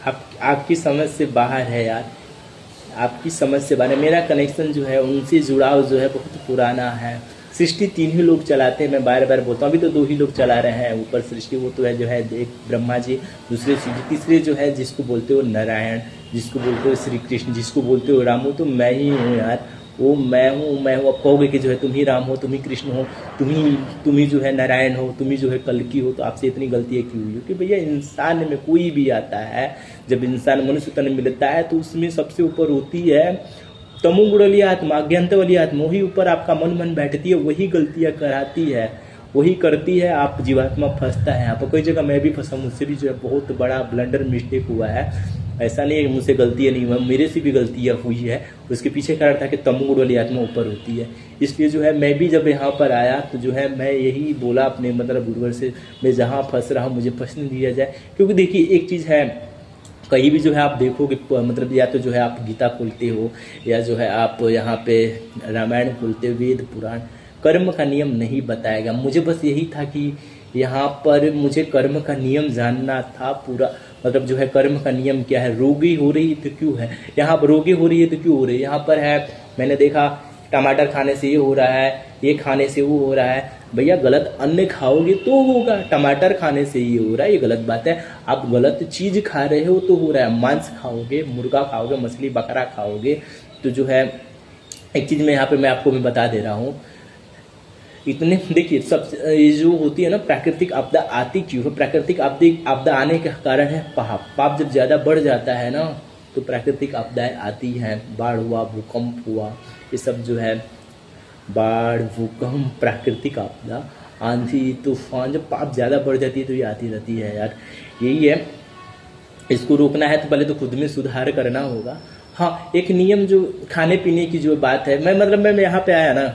आपकी समझ से बाहर है यार, आपकी समझ से बाहर है। मेरा कनेक्शन जो है उनसे जुड़ाव जो है बहुत पुराना है। सृष्टि 3 ही लोग चलाते हैं, मैं बार बार बोलता हूँ। अभी तो 2 ही लोग चला रहे हैं ऊपर सृष्टि, वो तो है जो है एक ब्रह्मा जी, दूसरे शिव जी, तीसरे जो है जिसको बोलते हो नारायण, जिसको बोलते हो श्री कृष्ण, जिसको बोलते हो राम। तो मैं ही हूँ यार, वो मैं हूँ। अब कहोगे कि जो है तुम ही राम हो, तुम ही कृष्ण हो, तुम ही जो है नारायण हो, तुम ही जो है कल्कि हो, तो आपसे इतनी गलतियाँ क्यों हुई? कि भैया इंसान में कोई भी आता है, जब इंसान मनुष्य तन मिलता है तो उसमें सबसे ऊपर होती है तमोगुण वाली आत्मा, अज्ञानता वाली आत्मा, वही ऊपर आपका मन बैठती है, वही गलतियाँ कराती है, वही करती है, आप जीवात्मा फंसता है। आप कई जगह मैं भी फंसा, मुझसे भी जो है बहुत बड़ा ब्लंडर मिस्टेक हुआ है। ऐसा नहीं है कि मुझसे गलतियाँ नहीं हुआ, मेरे से भी गलतियाँ हुई है। उसके पीछे कारण था कि तमोगुण वाली आत्मा ऊपर होती है। इसलिए जो है मैं भी जब यहाँ पर आया तो जो है मैं यही बोला अपने मतलब गुरुवर से, मैं जहाँ फंस रहा हूँ मुझे फंसने दिया जाए। क्योंकि देखिए एक चीज़ है, कहीं भी जो है आप देखोगे मतलब या तो जो है आप गीता खोलते हो या जो है आप यहाँ पे रामायण खोलते हो, वेद पुराण, कर्म का नियम नहीं बताएगा। मुझे बस यही था कि यहाँ पर मुझे कर्म का नियम जानना था पूरा, मतलब जो है कर्म का नियम क्या है। रोगी हो रही है तो क्यों है, यहाँ पर रोगी हो रही है तो क्यों हो रही है, यहाँ पर है मैंने देखा टमाटर खाने से ये हो रहा है, ये खाने से वो हो रहा है। भैया गलत अन्न खाओगे तो होगा, टमाटर खाने से ये हो रहा है, ये गलत बात है। आप गलत चीज खा रहे हो तो हो रहा है। मांस खाओगे, मुर्गा खाओगे, मछली बकरा खाओगे तो जो है एक चीज मैं यहाँ पे मैं आपको मैं बता दे रहा हूँ। इतने देखिए सब ये जो होती है ना प्राकृतिक आपदा आती क्यों है? प्राकृतिक आपदा आने का कारण है पाप जब ज्यादा बढ़ जाता है ना तो प्राकृतिक आपदाएं आती हैं। बाढ़ हुआ, भूकंप हुआ, ये सब जो है बाढ़, भूकंप, प्राकृतिक आपदा, आंधी तूफान, जब पाप ज़्यादा बढ़ जाती है तो ये आती रहती है यार। यही है, इसको रोकना है तो पहले तो खुद में सुधार करना होगा। हाँ, एक नियम जो खाने पीने की जो बात है, मैं यहाँ पे आया ना,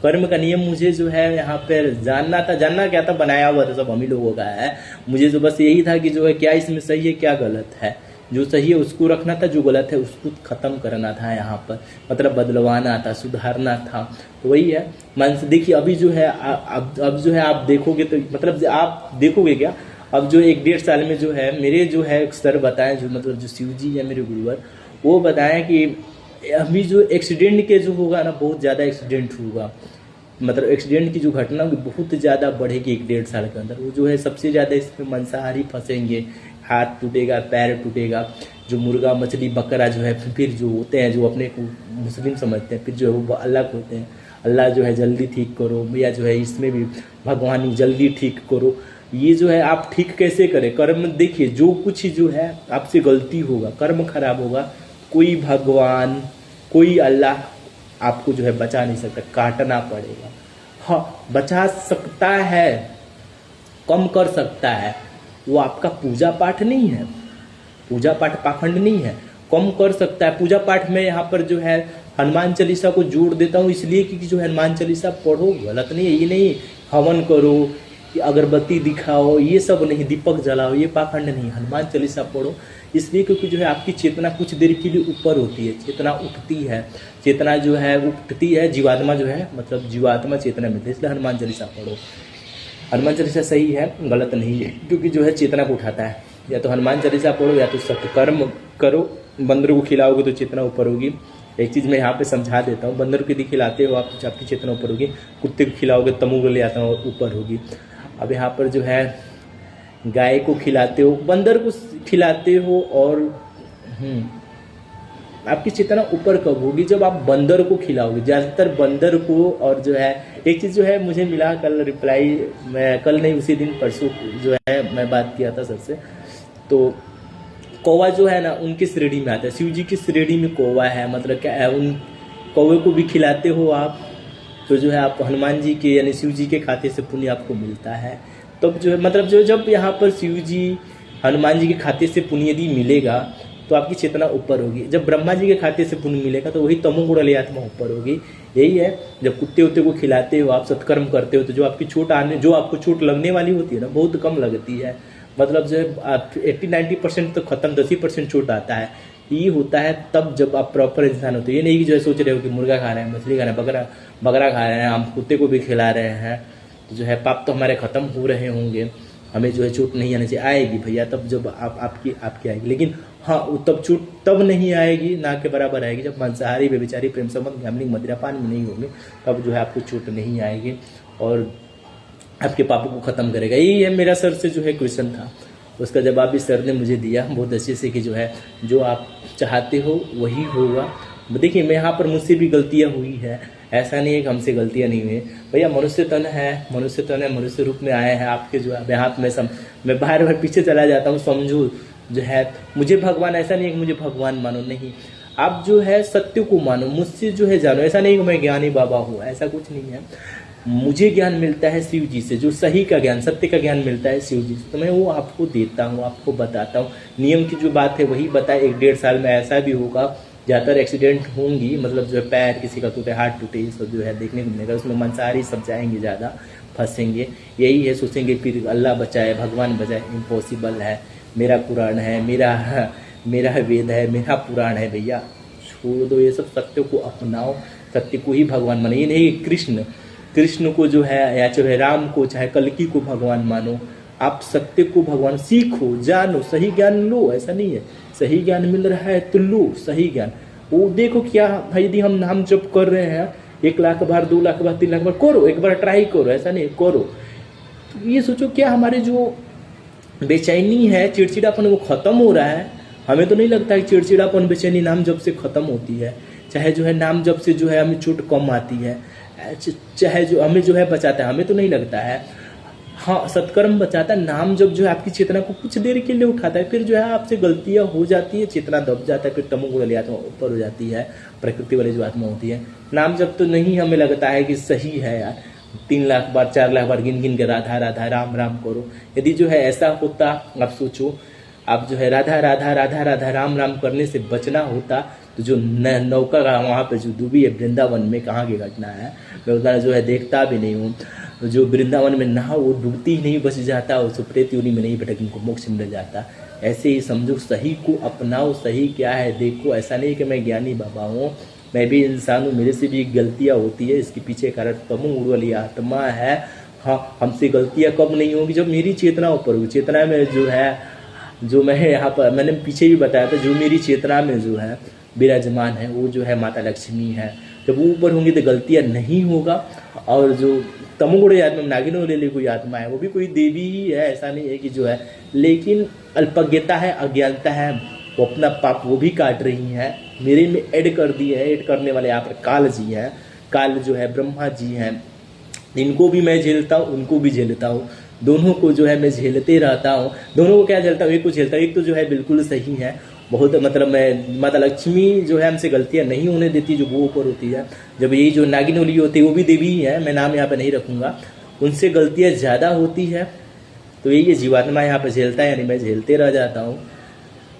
कर्म का नियम मुझे जो है यहाँ पे जानना क्या था, बनाया हुआ था सब हम ही लोगों का है। मुझे तो बस यही था कि जो है क्या इसमें सही है क्या गलत है, जो सही है उसको रखना था, जो गलत है उसको खत्म करना था यहाँ पर, मतलब बदलवाना था, सुधारना था। तो वही है मन से। देखिए अभी जो है अब जो है आप देखोगे तो मतलब आप देखोगे क्या, अब जो 1-1.5 साल में जो है मेरे जो है सर बताएं, जो मतलब जो शिव जी है मेरे गुरुवर, वो बताएं कि अभी जो एक्सीडेंट के जो होगा ना, बहुत ज़्यादा एक्सीडेंट होगा, मतलब एक्सीडेंट की जो घटना होगी बहुत ज़्यादा बढ़ेगी 1-1.5 साल के अंदर। वो जो है सबसे ज़्यादा इसमें मांसाहारी फंसेंगे, हाथ टूटेगा, पैर टूटेगा। जो मुर्गा, मछली, बकरा जो है फिर जो होते हैं, जो अपने को मुस्लिम समझते हैं, फिर जो है वो अल्लाह को होते हैं, अल्लाह जो है जल्दी ठीक करो, या जो है इसमें भी भगवान जल्दी ठीक करो। ये जो है आप ठीक कैसे करें? कर्म देखिए, जो कुछ जो है आपसे गलती होगा, कर्म खराब होगा, कोई भगवान, कोई अल्लाह आपको जो है बचा नहीं सकता, काटना पड़ेगा। हाँ, बचा सकता है, कम कर सकता है, वो आपका पूजा पाठ नहीं है, पूजा पाठ पाखंड नहीं है, कम कर सकता है। पूजा पाठ में यहाँ पर जो है हनुमान चालीसा को जोड़ देता हूँ इसलिए कि जो हनुमान चालीसा पढ़ो, गलत नहीं है, ये नहीं हवन करो, अगरबत्ती दिखाओ, ये सब नहीं, दीपक जलाओ, ये पाखंड नहीं। हनुमान चालीसा पढ़ो इसलिए क्योंकि जो है आपकी चेतना कुछ देर के लिए ऊपर होती है, चेतना उठती है, चेतना जो है उठती है, जीवात्मा जो है मतलब जीवात्मा चेतना मिलती है, इसलिए हनुमान चालीसा पढ़ो। हनुमान चालीसा सही है, गलत नहीं है, क्योंकि जो है चेतना को उठाता है। या तो हनुमान चालीसा पढ़ो या तो सत्कर्म करो। बंदर को खिलाओगे तो चेतना ऊपर होगी। एक चीज़ मैं यहाँ पे समझा देता हूँ, बंदर को यदि खिलाते हो आप तो आपकी चेतना ऊपर होगी, कुत्ते को खिलाओगे तमोगुण ले आता ऊपर होगी। अब यहाँ पर जो है गाय को खिलाते हो, बंदर को खिलाते हो, और आपकी चेतना ऊपर कब होगी? जब आप बंदर को खिलाओगे, ज़्यादातर बंदर को। और जो है एक चीज़ जो है मुझे मिला कल रिप्लाई, मैं कल नहीं उसी दिन परसों जो है मैं बात किया था सबसे, तो कौवा जो है ना उनकी श्रेणी में आता है, शिव जी की श्रेणी में कौवा है। मतलब क्या है, उन कौवे को भी खिलाते हो आप तो जो है आप हनुमान जी के यानी शिव जी के खाते से पुण्य आपको मिलता है। तब जो है मतलब जो जब यहाँ पर शिव जी हनुमान जी के खाते से पुण्य यदि मिलेगा तो आपकी चेतना ऊपर होगी। जब ब्रह्मा जी के खाते से पुण्य मिलेगा तो वही तमोगुण वाली आत्मा ऊपर होगी। यही है, जब कुत्ते उत्ते को खिलाते हो आप, सत्कर्म करते हो, तो जो आपकी चोट जो आपको चोट लगने वाली होती है ना, बहुत कम लगती है। मतलब जो है 80-90% तो खत्म, 10% चोट आता है। ये होता है तब जब आप प्रॉपर इंसान होते हो। ये नहीं कि जो है सोच रहे हो कि मुर्गा खा रहे हैं, मछली खा रहे हैं, बकरा खा रहे हैं, हम कुत्ते को भी खिला रहे हैं, तो जो है पाप तो हमारे खत्म हो रहे होंगे। हमें जो है चोट नहीं आनी चाहिए। आएगी भैया तब जब आपकी आपकी आएगी, लेकिन हाँ तब चोट तब नहीं आएगी, ना के बराबर आएगी जब मांसाहारी व्यभिचारी प्रेम संबंध गैम्बलिंग मदिरापान में नहीं होंगे, तब जो है आपको चोट नहीं आएगी और आपके पापों को ख़त्म करेगा। यही है मेरा सर से जो है क्वेश्चन था, उसका जवाब भी सर ने मुझे दिया बहुत अच्छे से कि जो है जो आप चाहते हो वही होगा। देखिए मैं यहाँ पर मुझसे भी गलतियाँ हुई है, ऐसा नहीं है कि हमसे गलतियाँ नहीं हुई भैया। मनुष्य तन है, मनुष्य तन है, मनुष्य रूप में आए हैं आपके जो है हाथ में मैं बार बार पीछे चला जाता हूँ। समझो जो है मुझे भगवान, ऐसा नहीं है कि मुझे भगवान मानो, नहीं, आप जो है सत्य को मानो, मुझसे जो है जानो। ऐसा नहीं कि मैं ज्ञानी बाबा हूँ, ऐसा कुछ नहीं है। मुझे ज्ञान मिलता है शिव जी से, जो सही का ज्ञान सत्य का ज्ञान मिलता है शिव जी से, तो मैं वो आपको देता हूँ, आपको बताता हूँ। नियम की जो बात है वही बताए। 1-1.5 साल में ऐसा भी होगा, ज़्यादातर एक्सीडेंट होंगी, मतलब जो है पैर किसी का टूटे, हाथ टूटे, ये सब जो है देखने को मिलेगा। उसमें मांसाहारी सब जाएंगे, ज़्यादा फंसेंगे। यही है, सोचेंगे फिर अल्लाह बचाए, भगवान बचाए, इम्पॉसिबल है। मेरा कुरान है, मेरा वेद है, मेरा पुराण है भैया, छोड़ दो ये सब, सत्य को अपनाओ, सत्य को ही भगवान मानो। ये नहीं कृष्ण को जो है या चाहे राम को चाहे कल्कि को भगवान मानो, आप सत्य को भगवान सीखो, जानो, सही ज्ञान लो। ऐसा नहीं है सही ज्ञान मिल रहा है तो लो सही ज्ञान। वो देखो क्या भाई, यदि हम नाम जप कर रहे हैं 1 लाख बार, 2 लाख बार, 3 लाख बार करो, एक बार ट्राई करो, ऐसा नहीं करो। तो ये सोचो क्या हमारे जो बेचैनी है, चिड़चिड़ापन, वो खत्म हो रहा है। हमें तो नहीं लगता है कि चिड़चिड़ापन बेचैनी नाम जप से खत्म होती है। चाहे जो है नाम जप से जो है हमें चोट कम आती है, चाहे जो हमें जो है बचाता है, हमें तो नहीं लगता है। हाँ सत्कर्म बचाता है, नाम जब जो है आपकी चेतना को कुछ देर के लिए उठाता है, फिर जो है आपसे गलतियां हो जाती है, चेतना दब जाता है, फिर तमोगुण वाली आत्मा ऊपर हो जाती है, प्रकृति वाली जो आत्मा होती है। नाम जब तो नहीं हमें लगता है कि सही है यार, 3 लाख बार 4 लाख बार गिन गिन के राधा राधा राम राम करो। यदि जो है ऐसा होता, आप सोचो, आप जो है राधा राधा राधा राधा राम राम करने से बचना होता तो जो नौका का वहाँ पे जो डूबी है वृंदावन में, कहाँ की घटना है, मैं उतना जो है देखता भी नहीं हूँ। तो जो वृंदावन में नहा वो डूबती ही नहीं, बच जाता, उस प्रेत योनि में नहीं भटक, उनको मोक्ष मिल जाता। ऐसे ही समझो, सही को अपनाओ, सही क्या है देखो। ऐसा नहीं कि मैं ज्ञानी बाबा हूँ, मैं भी इंसान हूँ, मेरे से भी गलतियाँ होती है। इसके पीछे कारण तमोगुण वाली आत्मा है। हाँ हमसे गलतियाँ कब नहीं होगी, जब मेरी चेतना ऊपर होगी। चेतना में जो है, जो मैं यहाँ पर मैंने पीछे भी बताया था, जो मेरी चेतना में जो है विराजमान है वो जो है माता लक्ष्मी है। जब वो ऊपर होंगी तो गलतियाँ नहीं होगा। और जो तमोगुण आत्मा, नागिनों ले ली कोई आत्मा है, वो भी कोई देवी ही है, ऐसा नहीं है कि जो है, लेकिन अल्पज्ञता है, अज्ञानता है, वो अपना पाप वो भी काट रही हैं, मेरे में ऐड कर दी है। ऐड करने वाले यहाँ पर काल जी हैं, काल जो है ब्रह्मा जी हैं, इनको भी मैं झेलता हूँ, उनको भी झेलता हूँ, दोनों को जो है मैं झेलते रहता हूँ। दोनों को क्या झेलता हूँ, एक को झेलता हूँ, एक तो जो है बिल्कुल सही है बहुत, मतलब मैं माता लक्ष्मी जो है हमसे गलतियाँ नहीं होने देती, जो वो ऊपर होती है। जब यही जो नागिन होली होती है वो भी देवी ही है, मैं नाम यहाँ पे नहीं रखूँगा, उनसे गलतियाँ ज़्यादा होती है। तो यही है जीवात्मा यहाँ पर झेलता है, यानी मैं झेलते रह जाता हूँ,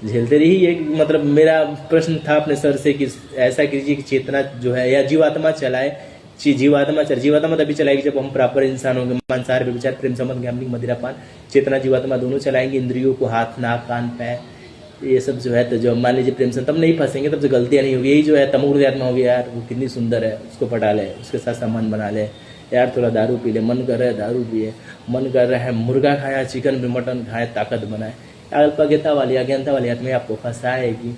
झेलते रही। एक मतलब मेरा प्रश्न था अपने सर से कि ऐसा कीजिए कि चेतना जो है या जीवात्मा चलाए, जीवात्मा तभी चलाएगी जब हम प्रॉपर इंसान होंगे। मांसाहार व्यभिचार प्रेम संबंध गैम्बलिंग मदिरापान, चेतना जीवात्मा दोनों चलाएंगे। इंद्रियों को हाथ नाक कान पैर ये सब जो है, तो जो मान लीजिए प्रेम से तब नहीं फंसेंगे, तब से गलतियाँ नहीं होगी। यही जो है तमोगुण आत्मा हो गया, यार वो कितनी सुंदर है, उसको पटा ले, उसके साथ सामान बना ले, यार थोड़ा दारू पी ले, मन कर रहा है दारू पिए, मन कर रहा है मुर्गा खाया, चिकन भी मटन खाए, ताकत बनाए। अल्पज्ञता वाली अज्ञानता वाली आत्मा आपको फंसाएगी।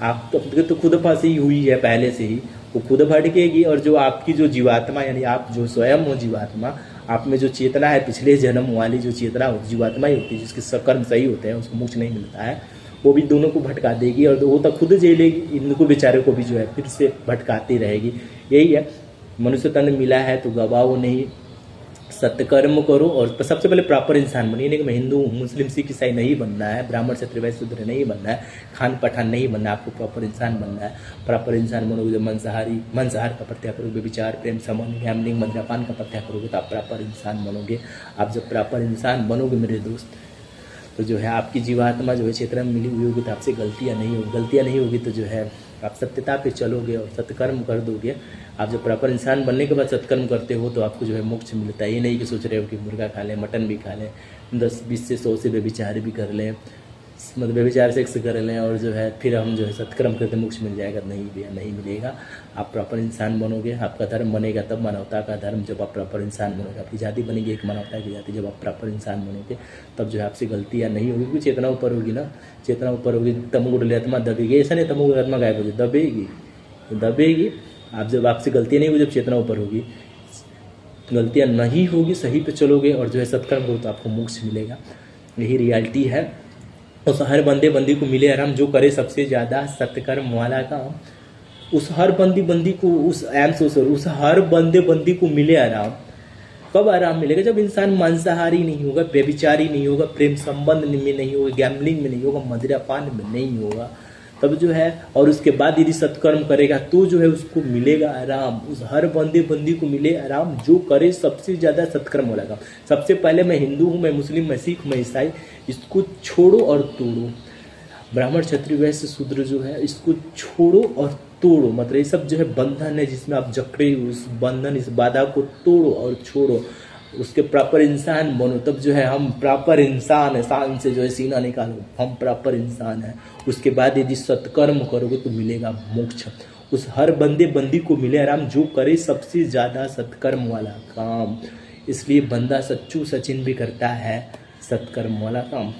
आप तो खुद फंसी हुई है पहले से ही, वो खुद भटकेगी। और जो आपकी जो जीवात्मा, यानी आप जो स्वयं हो जीवात्मा, आप में जो चेतना है, पिछले जन्म वाली जो चेतना होती, जीवात्मा ही होती है, जिसके सकर्म सही होते हैं, उसको मोक्ष नहीं मिलता है, वो भी दोनों को भटका देगी। और वो तो खुद झेलेगी, इनको बेचारे को भी जो है फिर से भटकाती रहेगी। यही है, मनुष्य तन मिला है तो गवाओ नहीं, सत्कर्म करो। और सबसे पहले प्रॉपर इंसान बनिए, नहीं कि मैं हिंदू मुस्लिम सिख ईसाई नहीं बनना है, ब्राह्मण क्षत्रिय वैश्य शूद्र नहीं बनना है, खान पठान नहीं बनना है, आपको प्रॉपर इंसान बनना है। प्रॉपर इंसान बनोगे जब मांसाहार का प्रत्याग करोगे, विचार प्रेम संबंध गैम्बलिंग मद्यपान का प्रत्याग करोगे, तो आप प्रॉपर इंसान बनोगे। आप जब प्रॉपर इंसान बनोगे मेरे दोस्त, तो जो है आपकी जीवात्मा जो है चेतना में मिली हुई होगी, तो आपसे गलतियाँ नहीं होगी, तो जो है आप सत्यता पे चलोगे और सत्कर्म कर दोगे। आप जब प्रॉपर इंसान बनने के बाद सत्कर्म करते हो तो आपको जो है मोक्ष मिलता है। ये नहीं कि सोच रहे हो कि मुर्गा खा लें, मटन भी खा लें, 10 20 से 100 से व्यभिचार भी कर लें, मतलब व्यभिचार सेक्स कर लें और जो है फिर हम जो है सत्कर्म करके मोक्ष मिल जाएगा, नहीं भैया नहीं मिलेगा। आप प्रॉपर इंसान बनोगे, आपका धर्म बनेगा तब मानवता का धर्म, जब आप प्रॉपर इंसान बनोगे। आपकी जाति बनेगी एक मानवता की जाति, जब आप प्रॉपर इंसान बनोगे तब जो है आपसे गलतियाँ नहीं होगी, क्योंकि चेतना ऊपर होगी ना, चेतना ऊपर होगी। तमोगुण आत्मा दबेगी, ऐसा नहीं तमोगुण आत्मा गायब होगी, दबेगी। आप जब आपसे गलतियाँ नहीं होगी, जब चेतना ऊपर होगी, गलतियाँ नहीं होगी, सही पे चलोगे और जो है सत्कर्म करो तो आपको मोक्ष मिलेगा। यही रियलिटी है। उस हर बंदी को मिले आराम जो करे सबसे ज़्यादा सत्कर्म वाला काम। उस हर बंदी को उस हर बंदी को मिले आराम। कब आराम मिलेगा? जब इंसान मांसाहारी नहीं होगा, व्यभिचारी नहीं होगा, प्रेम संबंध में नहीं होगा, गैम्बलिंग में नहीं होगा, मदिरापान में नहीं होगा, तब जो है। और उसके बाद यदि सत्कर्म करेगा तो जो है उसको मिलेगा आराम। उस हर बंदी को मिले आराम जो करे सबसे ज़्यादा सत्कर्म वाला काम। सबसे पहले मैं हिंदू हूँ, मैं मुस्लिम, मैं सिख, मैं ईसाई, इसको छोड़ो और तोड़ो। ब्राह्मण, क्षत्रिय, वैश्य, शूद्र जो है इसको छोड़ो और तोड़ो। मतलब ये सब जो है बंधन है जिसमें आप जकड़े, उस बंधन, इस बाधा को तोड़ो और छोड़ो, उसके प्रॉपर इंसान बनो। तब जो है हम प्रॉपर इंसान है, शान से जो है सीना निकालो, हम प्रॉपर इंसान हैं। उसके बाद यदि सत्कर्म करोगे तो मिलेगा मोक्ष। उस हर बंदी को मिले आराम जो करे सबसे ज़्यादा सत्कर्म वाला काम। इसलिए बंदा सच्चू सचिन भी करता है सत्कर्म वाला काम।